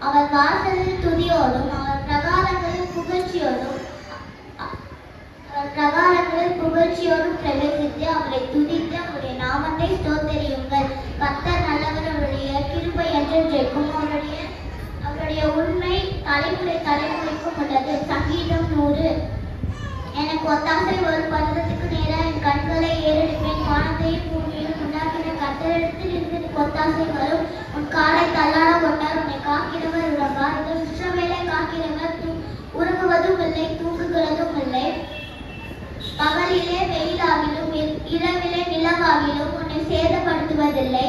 அவர் வாசலில் துதியோடும் அவர் பிரகாரங்களில் புகழ்ச்சியோடும் பிரவேசித்து அவரை துதித்து அவருடைய நாமத்தை ஸ்தோத்தரியுங்கள். கர்த்தர் நல்லவர், அவருடைய கிருபை என்றென்றைக்கும், அவருடைய உண்மை தலைமுறைக்கும் உள்ளது. சங்கீதம் 100. எனக்கு ஒத்தாசை வரும் பர்வதத்துக்கு நேராக என் கண்களை ஏறெடுப்பேன். வானத்தையும் பூமியையும் உண்டாக்கின கர்த்தரிடத்தில் இருந்து ஒத்தாசை வரும். உன் காலை தள்ளாட கொண்டார், உன்னை காக்கிறவர் உறங்கார். இஸ்ரவேலை காக்கிறவர் உறங்குவதும் இல்லை, தூங்குகிறதும் இல்லை. பகலிலே வெயிலாகிலும் இரவிலே நிலவாகிலும் உன்னை சேதப்படுத்துவதில்லை.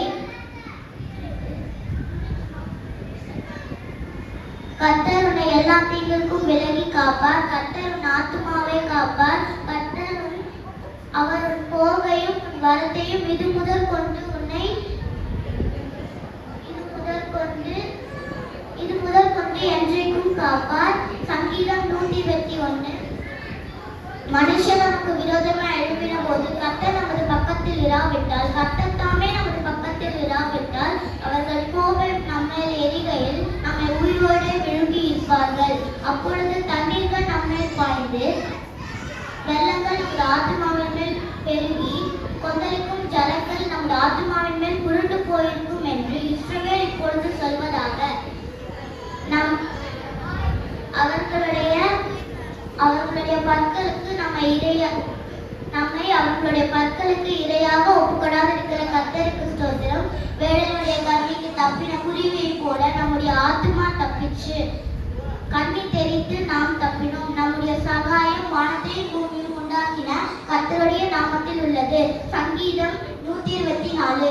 கர்த்தர் உன்னை எல்லா தீங்குக்கும் விலகி காப்பார். கர்த்தர் உன் ஆத்துமாவை காப்பார். கர்த்தர் அவர் உன் போகையும் வரத்தையும் இது முதல் கொண்டு என்றைக்கும் காப்பார். சங்கீதம் 121. மனுஷன் நமக்கு விரோதமாக எழுப்பின போது கர்த்தர் நமது பக்கத்தில் இராவிட்டால், கர்த்தர் தாமே நமது பக்கத்தில் இராவிட்டால், அவர்கள் கோபம் நம்மேல் எரிகையில் நம்மை உயிரோடு விழுங்கி இருப்பார்கள். அப்பொழுது தண்ணீர்கள் நம்மேல் பாய்ந்து வெள்ளங்கள் நமது ஆத்மாவின் மேல் பெருகி கொந்தளிக்கும் ஜலங்கள் நமது ஆத்மாவின் மேல் புரண்டு போயிருக்கும் என்று இஸ்ரவேல் இப்பொழுது சொல்வதாக. அவர்களுடைய பற்களுக்கு நம்மை அவர்களுடைய பற்களுக்கு இரையாக ஒப்புக்கொடாதிருக்கிற கர்த்தருக்கு ஸ்தோத்திரம். வேடனுடைய கண்ணிக்கு தப்பின குருவியை போல நம்முடைய ஆத்துமா தப்பிச்சு. கண்ணி தெரித்து நாம் தப்பினோம். நம்முடைய சகாயம் வானத்தையும் பூமியும் உண்டாக்கின கர்த்தருடைய நாமத்தில் உள்ளது. சங்கீதம் 124.